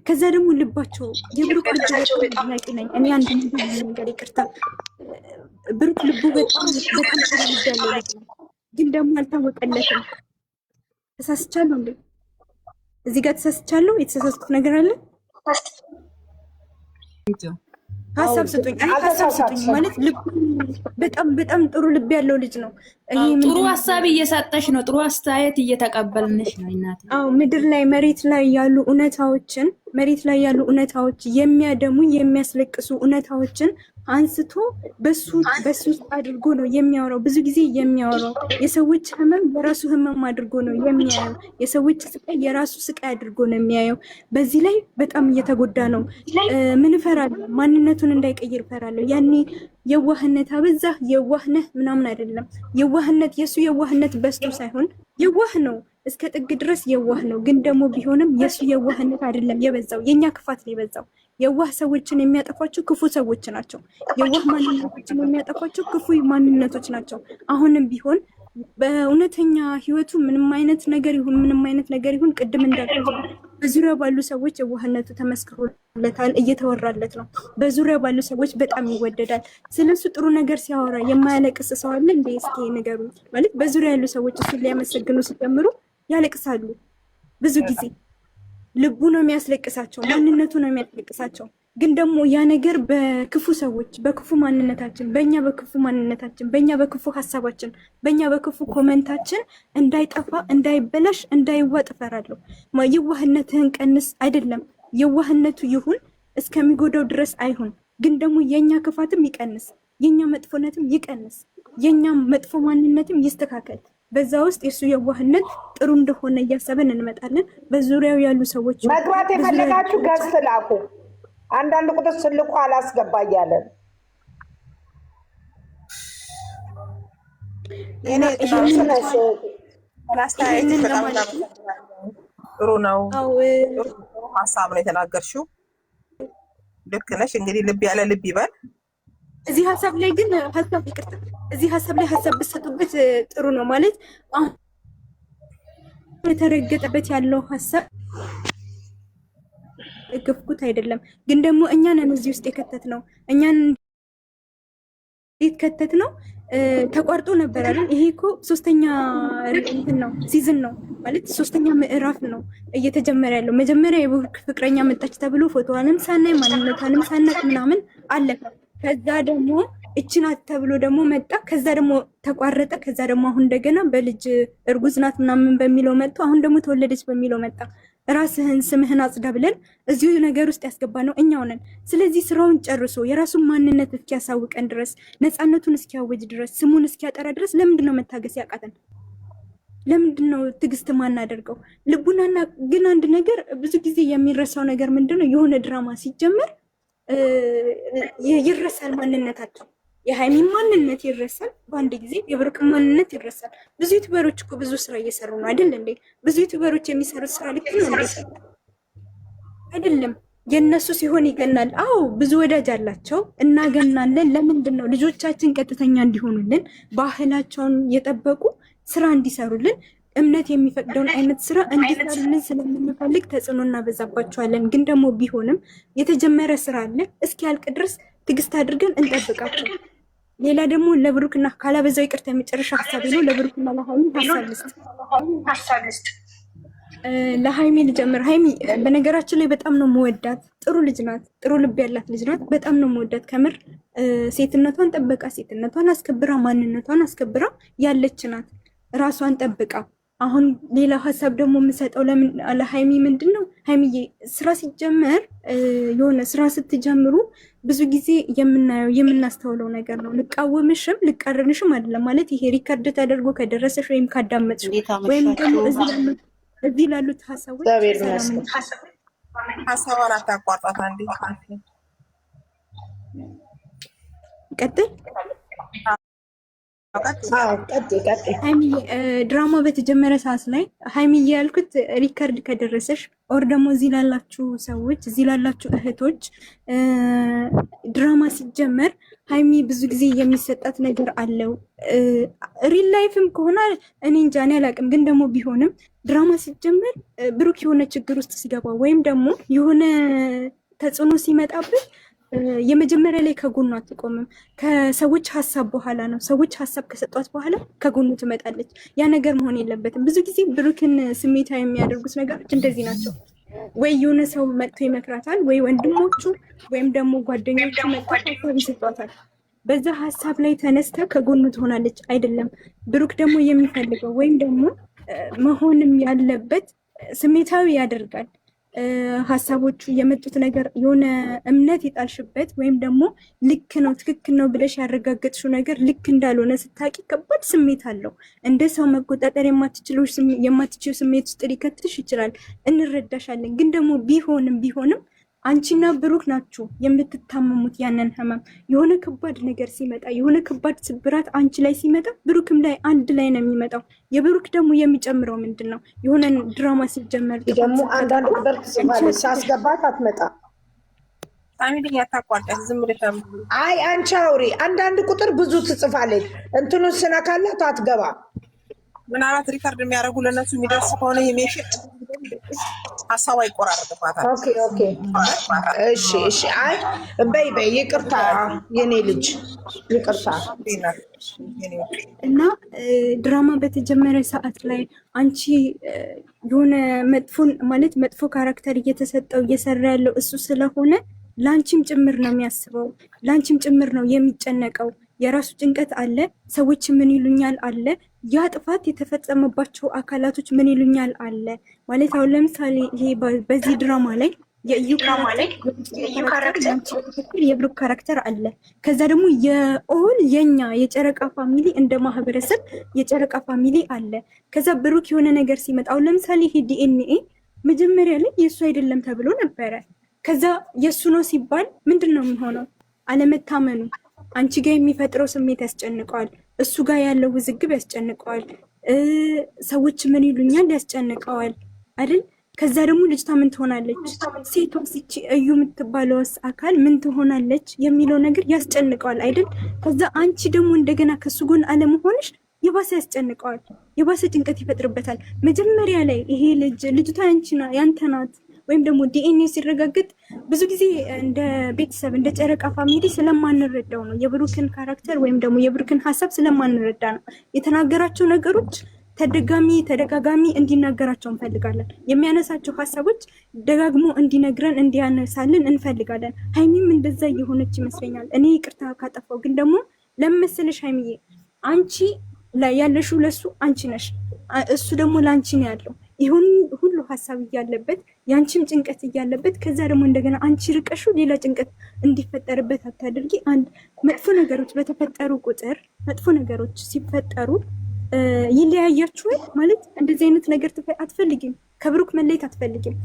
ከዛ ደግሞ ልባቸው የብሩክ ልብ በጣም ናቂ ነኝ እኔ አንድ ነገር ይቅርታ ብሩክ ልቡ በጣም በጣም ልብ ያለው ልጅ ነው፣ ግን ደግሞ አልታወቀለትም። ተሳስቻለሁ እንዴ? እዚህ ጋር ተሳስቻለሁ? የተሳሳትኩት ነገር አለ? ሀሳብ ስጡኝ። ሀሳብ ስጡኝ ማለት ልብ በጣም በጣም ጥሩ ልብ ያለው ልጅ ነው። ጥሩ ሀሳብ እየሰጠሽ ነው። ጥሩ አስተያየት እየተቀበልንሽ ነው እናቴ። አዎ ምድር ላይ መሬት ላይ ያሉ እውነታዎች የሚያደሙ የሚያስለቅሱ እውነታዎችን አንስቶ በሱ ውስጥ አድርጎ ነው የሚያወራው። ብዙ ጊዜ የሚያወራው የሰዎች ህመም የራሱ ህመም አድርጎ ነው የሚያየው። የሰዎች ስቃይ የራሱ ስቃይ አድርጎ ነው የሚያየው። በዚህ ላይ በጣም እየተጎዳ ነው። ምን እፈራለሁ? ማንነቱን እንዳይቀይር እፈራለሁ። ያኔ የዋህነት አበዛ የዋህነህ ምናምን አይደለም። የዋህነት የሱ የዋህነት በስቶ ሳይሆን የዋህ ነው እስከ ጥግ ድረስ የዋህ ነው። ግን ደግሞ ቢሆንም የሱ የዋህነት አይደለም የበዛው፣ የኛ ክፋት ነው የበዛው። የዋህ ሰዎችን የሚያጠፏቸው ክፉ ሰዎች ናቸው። የዋህ ማንነቶችን የሚያጠፏቸው ክፉ ማንነቶች ናቸው። አሁንም ቢሆን በእውነተኛ ህይወቱ ምንም አይነት ነገር ይሁን ቅድም እንዳልኩት በዙሪያ ባሉ ሰዎች የዋህነቱ ተመስክሮለታል፣ እየተወራለት ነው። በዙሪያ ባሉ ሰዎች በጣም ይወደዳል። ስለሱ ጥሩ ነገር ሲያወራ የማያለቅስ ሰው አለ እንዴ? እስኪ ንገሩኝ። ማለት በዙሪያ ያሉ ሰዎች እሱን ሊያመሰግኑ ሲጀምሩ ያለቅሳሉ። ብዙ ጊዜ ልቡ ነው የሚያስለቅሳቸው፣ ማንነቱ ነው የሚያስለቅሳቸው። ግን ደግሞ ያ ነገር በክፉ ሰዎች በክፉ ማንነታችን በእኛ በክፉ ሀሳባችን በእኛ በክፉ ኮመንታችን እንዳይጠፋ እንዳይበላሽ እንዳይዋጥ እፈራለሁ። የዋህነትህን ቀንስ አይደለም የዋህነቱ ይሁን እስከሚጎዳው ድረስ አይሁን። ግን ደግሞ የኛ ክፋትም ይቀንስ፣ የኛ መጥፎነትም ይቀንስ፣ የኛ መጥፎ ማንነትም ይስተካከል። በዛ ውስጥ የሱ የዋህነት ጥሩ እንደሆነ እያሰብን እንመጣለን። በዙሪያው ያሉ ሰዎች መግባት የፈለጋችሁ ገዝት ላኩ። አንዳንድ ቁጥር ስልኩ አላስገባ እያለን ጥሩ ነው። ሀሳብ ነው የተናገርሽው። ልክ ነሽ። እንግዲህ ልብ ያለ ልብ ይበል። እዚህ ሀሳብ ላይ ግን ሀሳብ ብትሰጡበት ጥሩ ነው። ማለት አሁን የተረገጠበት ያለው ሀሳብ ገፍኩት አይደለም፣ ግን ደግሞ እኛን እዚህ ውስጥ የከተት ነው። እኛን ከተት ነው ተቋርጦ ነበር አይደል? ይሄ እኮ ሶስተኛ እንትን ነው ሲዝን ነው ማለት ሶስተኛ ምዕራፍ ነው እየተጀመረ ያለው። መጀመሪያ የብሩክ ፍቅረኛ መጣች ተብሎ ፎቶዋንም ሳናይ ማንነቷንም ሳናቅ ምናምን አለፈ። ከዛ ደግሞ እችናት ተብሎ ደግሞ መጣ። ከዛ ደግሞ ተቋረጠ። ከዛ ደግሞ አሁን እንደገና በልጅ እርጉዝ ናት ምናምን በሚለው መጥቶ አሁን ደግሞ ተወለደች በሚለው መጣ። ራስህን ስምህን አጽዳ ብለን እዚሁ ነገር ውስጥ ያስገባ ነው እኛው ነን። ስለዚህ ስራውን ጨርሶ የራሱን ማንነት እስኪያሳውቀን ድረስ ነፃነቱን እስኪያወጅ ድረስ ስሙን እስኪያጠራ ድረስ ለምንድን ነው መታገስ ያቃተን? ለምንድን ነው ትዕግስት ማናደርገው? ልቡናና ግን አንድ ነገር ብዙ ጊዜ የሚረሳው ነገር ምንድን ነው? የሆነ ድራማ ሲጀመር ይረሳል ማንነታቸው። የሃይሚ ማንነት ይረሳል በአንድ ጊዜ፣ የብሩክ ማንነት ይረሳል። ብዙ ዩቲዩበሮች እኮ ብዙ ስራ እየሰሩ ነው አይደል እንዴ? ብዙ ዩቲዩበሮች የሚሰሩት ስራ ልክ ነው እንዴ? አይደለም። የእነሱ ሲሆን ይገናል። አዎ ብዙ ወዳጅ አላቸው፣ እናገናለን። ለምንድን ነው ልጆቻችን ቀጥተኛ እንዲሆኑልን ባህላቸውን የጠበቁ ስራ እንዲሰሩልን እምነት የሚፈቅደውን አይነት ስራ እንዲሰሩልን ስለምንፈልግ ተጽዕኖ እናበዛባቸዋለን። ግን ደግሞ ቢሆንም የተጀመረ ስራ አለ፣ እስኪያልቅ ድረስ ትዕግስት አድርገን እንጠብቃቸው። ሌላ ደግሞ ለብሩክና ካላበዛው ይቅርታ የመጨረሻ ሀሳብ ነው። ለብሩክና ለሃይሚ ሀሳብ ልስጥ። ለሃይሚ ልጀምር። ሃይሚ በነገራችን ላይ በጣም ነው መወዳት። ጥሩ ልጅ ናት፣ ጥሩ ልብ ያላት ልጅ ናት። በጣም ነው መወዳት ከምር። ሴትነቷን ጠብቃ ሴትነቷን አስከብራ ማንነቷን አስከብራ ያለች ናት፣ ራሷን ጠብቃ። አሁን ሌላ ሀሳብ ደግሞ የምሰጠው ለሃይሚ ምንድን ነው፣ ሃይሚዬ ስራ ሲጀመር የሆነ ስራ ስትጀምሩ ብዙ ጊዜ የምናየው የምናስተውለው ነገር ነው። ልቃወምሽም ልቃረንሽም አይደለም ማለት ይሄ ሪከርድ ተደርጎ ከደረሰሽ ወይም ካዳመጥሽ ወይም ደግሞ እዚህ ላሉት ሀሳቦች ሀሳቧን አታቋርጣት። አንዴ ቀጥል። ሃይሚዬ ድራማ በተጀመረ ሰዓት ላይ ሃይሚዬ ያልኩት ሪከርድ ከደረሰሽ ኦር ደግሞ እዚህ ላላችሁ ሰዎች እዚህ ላላችሁ እህቶች ድራማ ሲጀመር ሀይሚ ብዙ ጊዜ የሚሰጣት ነገር አለው። ሪል ላይፍም ከሆነ እኔ እንጃ እኔ አላውቅም፣ ግን ደግሞ ቢሆንም ድራማ ሲጀመር ብሩክ የሆነ ችግር ውስጥ ሲገባ ወይም ደግሞ የሆነ ተጽዕኖ ሲመጣበት የመጀመሪያ ላይ ከጎኑ አትቆምም። ከሰዎች ሀሳብ በኋላ ነው። ሰዎች ሀሳብ ከሰጧት በኋላ ከጎኑ ትመጣለች። ያ ነገር መሆን የለበትም። ብዙ ጊዜ ብሩክን ስሜታዊ የሚያደርጉት ነገሮች እንደዚህ ናቸው። ወይ የሆነ ሰው መጥቶ ይመክራታል፣ ወይ ወንድሞቹ ወይም ደግሞ ጓደኞቹ መጥቶ ሀሳብ ይሰጧታል። በዛ ሀሳብ ላይ ተነስታ ከጎኑ ትሆናለች። አይደለም ብሩክ ደግሞ የሚፈልገው ወይም ደግሞ መሆንም ያለበት ስሜታዊ ያደርጋል። ሀሳቦቹ የመጡት ነገር የሆነ እምነት የጣልሽበት ወይም ደግሞ ልክ ነው ትክክል ነው ብለሽ ያረጋገጥሽው ነገር ልክ እንዳልሆነ ስታቂ ከባድ ስሜት አለው። እንደ ሰው መቆጣጠር የማትችው ስሜት ውስጥ ሊከትሽ ይችላል። እንረዳሻለን። ግን ደግሞ ቢሆንም አንቺና ብሩክ ናችሁ የምትታመሙት ያንን ህመም። የሆነ ከባድ ነገር ሲመጣ የሆነ ከባድ ስብራት አንቺ ላይ ሲመጣ ብሩክም ላይ አንድ ላይ ነው የሚመጣው። የብሩክ ደግሞ የሚጨምረው ምንድን ነው? የሆነ ድራማ ሲጀመር ደግሞ አንዳንድ ቁጥር ትጽፋለች፣ ሳስገባት አትመጣ። አይ አንቺ አውሪ። አንዳንድ ቁጥር ብዙ ትጽፋለች፣ እንትኑን ስነካላት አትገባ። ምናልባት ሪከርድ የሚያደርጉ ለነሱ የሚደርስ ከሆነ የሜሽን ሀሳብ አይቆራረጥባታል። ኦኬ እሺ። አይ በይ ይቅርታ፣ የኔ ልጅ ይቅርታ። እና ድራማ በተጀመረ ሰዓት ላይ አንቺ የሆነ መጥፎ ካራክተር እየተሰጠው እየሰራ ያለው እሱ ስለሆነ ላንቺም ጭምር ነው የሚያስበው፣ ላንቺም ጭምር ነው የሚጨነቀው። የራሱ ጭንቀት አለ። ሰዎች ምን ይሉኛል አለ። ያ ጥፋት የተፈጸመባቸው አካላቶች ምን ይሉኛል አለ ማለት። አሁን ለምሳሌ ይሄ በዚህ ድራማ ላይ የእዩ ካራክተር የብሩክ ካራክተር አለ። ከዛ ደግሞ የኛ የጨረቃ ፋሚሊ እንደ ማህበረሰብ የጨረቃ ፋሚሊ አለ። ከዛ ብሩክ የሆነ ነገር ሲመጣ አሁን ለምሳሌ ይሄ ዲኤንኤ መጀመሪያ ላይ የእሱ አይደለም ተብሎ ነበረ። ከዛ የእሱ ነው ሲባል ምንድን ነው የሚሆነው? አለመታመኑ አንቺ ጋር የሚፈጥረው ስሜት ያስጨንቀዋል። እሱ ጋር ያለው ውዝግብ ያስጨንቀዋል። ሰዎች ምን ይሉኛል ያስጨንቀዋል አይደል? ከዛ ደግሞ ልጅቷ ምን ትሆናለች፣ ሴቷ ሲቺ እዩ የምትባለውስ አካል ምን ትሆናለች የሚለው ነገር ያስጨንቀዋል አይደል? ከዛ አንቺ ደግሞ እንደገና ከሱ ጎን አለመሆንሽ የባሰ ያስጨንቀዋል፣ የባሰ ጭንቀት ይፈጥርበታል። መጀመሪያ ላይ ይሄ ልጅቷ ያንተ ናት ወይም ደግሞ ዲኤንኤ ሲረጋገጥ ብዙ ጊዜ እንደ ቤተሰብ እንደ ጨረቃ ፋሚሊ ስለማንረዳው ነው። የብሩክን ካራክተር ወይም ደግሞ የብሩክን ሀሳብ ስለማንረዳ ነው። የተናገራቸው ነገሮች ተደጋጋሚ እንዲናገራቸው እንፈልጋለን። የሚያነሳቸው ሀሳቦች ደጋግሞ እንዲነግረን እንዲያነሳልን እንፈልጋለን። ሀይሚም እንደዛ እየሆነች ይመስለኛል። እኔ ይቅርታ ካጠፋው ግን ደግሞ ለመሰለሽ ሀይሚዬ አንቺ ላይ ያለሽው ለሱ አንቺ ነሽ፣ እሱ ደግሞ ለአንቺ ነው ያለው። ይሁን ሁሉ ሀሳብ እያለበት ያንቺም ጭንቀት እያለበት ከዛ ደግሞ እንደገና አንቺ ርቀሹ ሌላ ጭንቀት እንዲፈጠርበት አታድርጊ። አንድ መጥፎ ነገሮች በተፈጠሩ ቁጥር መጥፎ ነገሮች ሲፈጠሩ ይለያያችኋል ማለት እንደዚህ አይነት ነገር አትፈልጊም። ከብሩክ መለየት አትፈልጊም።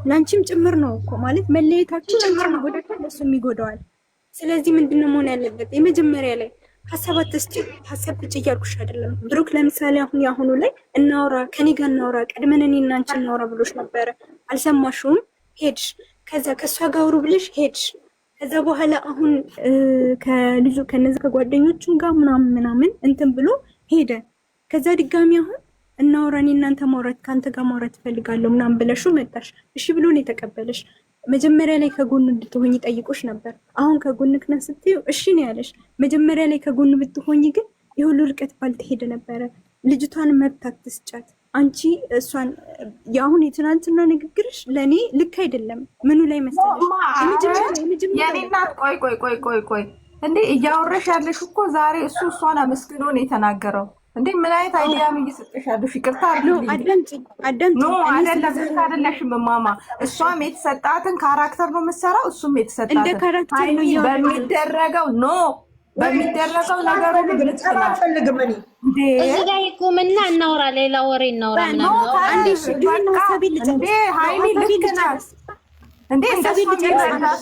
ላንቺም ጭምር ነው እኮ ማለት መለየታችሁ ላንቺም ይጎዳል፣ ለሱም ይጎዳዋል። ስለዚህ ምንድነው መሆን ያለበት? የመጀመሪያ ላይ ሀሳብ አትስጪ፣ ሀሳብ ትጭ እያልኩሽ አይደለም። ብሩክ ለምሳሌ አሁኑ ላይ እናውራ፣ ከኔ ጋር እናውራ፣ ቀድመን እኔ እና አንቺ እናውራ ብሎሽ ነበረ። አልሰማሽውም፣ ሄድሽ። ከዛ ከእሷ ጋር አውሩ ብለሽ ሄድሽ። ከዛ በኋላ አሁን ከነዚህ ከጓደኞቹም ጋር ምናምን እንትን ብሎ ሄደ። ከዛ ድጋሚ አሁን እናውራ፣ እኔ እናንተ ማውራት ከአንተ ጋር ማውራት እፈልጋለሁ ምናምን ብለሽ መጣሽ። እሺ ብሎ ነው የተቀበለሽ። መጀመሪያ ላይ ከጎኑ እንድትሆኝ ጠይቆሽ ነበር። አሁን ከጎንክ ነን ስትይው እሺ ነው ያለሽ። መጀመሪያ ላይ ከጎኑ ብትሆኝ ግን የሁሉ ርቀት ባልተሄደ ነበረ። ልጅቷን መብት አትስጫት። አንቺ እሷን የአሁን የትናንትና ንግግርሽ ለእኔ ልክ አይደለም። ምኑ ላይ መሰለሽ የኔናት ቆይ እንዴ እያወረሽ ያለሽ እኮ ዛሬ እሷን አመስግኖ ነው የተናገረው። እንዴ ምን አይነት አይዲያም እየሰጠሻለሽ? ይቅርታ አይደለሽም ማማ። እሷም የተሰጣትን ካራክተር ነው የምትሰራው፣ እሱም የተሰጣትን በሚደረገው ነገር ሁሉ አልፈልግም እኔ እዚህ ጋር ይቁምና እናውራ፣ ሌላ ወሬ እናውራ ምናምን። ሀይሚ ልክ ናት እንዴ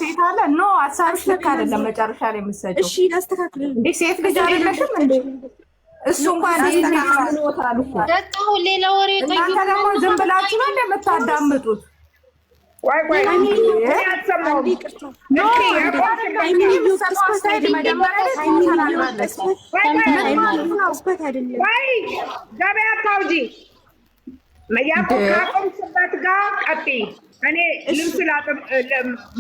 ሴት አለ ኖ ሀሳብሽ ልክ አይደለም። መጨረሻ ላይ የምትሰጪው እሺ ላስተካክል። እንዴ ሴት ልጅ አይደለሽም እንዴ? እሱ እንኳን ይስተካከሉታል እኮ ደጣው ሌላ ወሬ ጠይቁ። እናንተ ደግሞ ዝም ብላችሁ ነው እንደምታዳምጡት። ቆይ ገበያ ታውጂ ካቆምሽበት ጋር ቀጥይ። እኔ ልብስ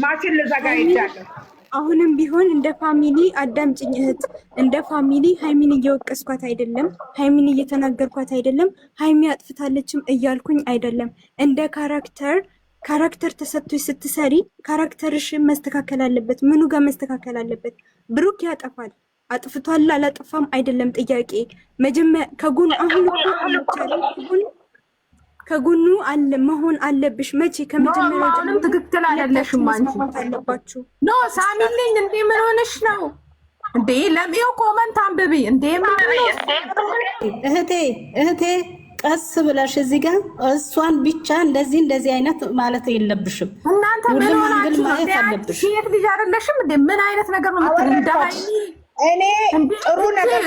ማሽን ልዘጋ ይቻለሁ። አሁንም ቢሆን እንደ ፋሚሊ አዳምጪኝ እህት፣ እንደ ፋሚሊ ሃይሚን እየወቀስኳት አይደለም፣ ሃይሚን እየተናገርኳት አይደለም፣ ሃይሚ አጥፍታለችም እያልኩኝ አይደለም። እንደ ካራክተር ተሰጥቶሽ ስትሰሪ ካራክተርሽን መስተካከል አለበት። ምኑ ጋር መስተካከል አለበት? ብሩክ ያጠፋል፣ አጥፍቷል አላጠፋም አይደለም ጥያቄ። መጀመሪያ ከጎኑ ከጎኑ አለ መሆን አለብሽ። መቼ ከመጀመሪያው ጀምሮ ትክክል አይደለሽም አንቺ አለባችሁ። ኖ ሳሚልኝ እንዴ ምን ሆነሽ ነው እንዴ? ለሚው ኮመንት አንብቢ እንዴ ምን እህቴ ቀስ ብለሽ እዚህ ጋር እሷን ብቻ እንደዚህ አይነት ማለት የለብሽም። እናንተ ምን ሆናችሁ ማየት አለብሽ። ሴት ልጅ አይደለሽም እንዴ? ምን አይነት ነገር ነው የምትል? እንደ ሃይሚ እኔ ጥሩ ነገር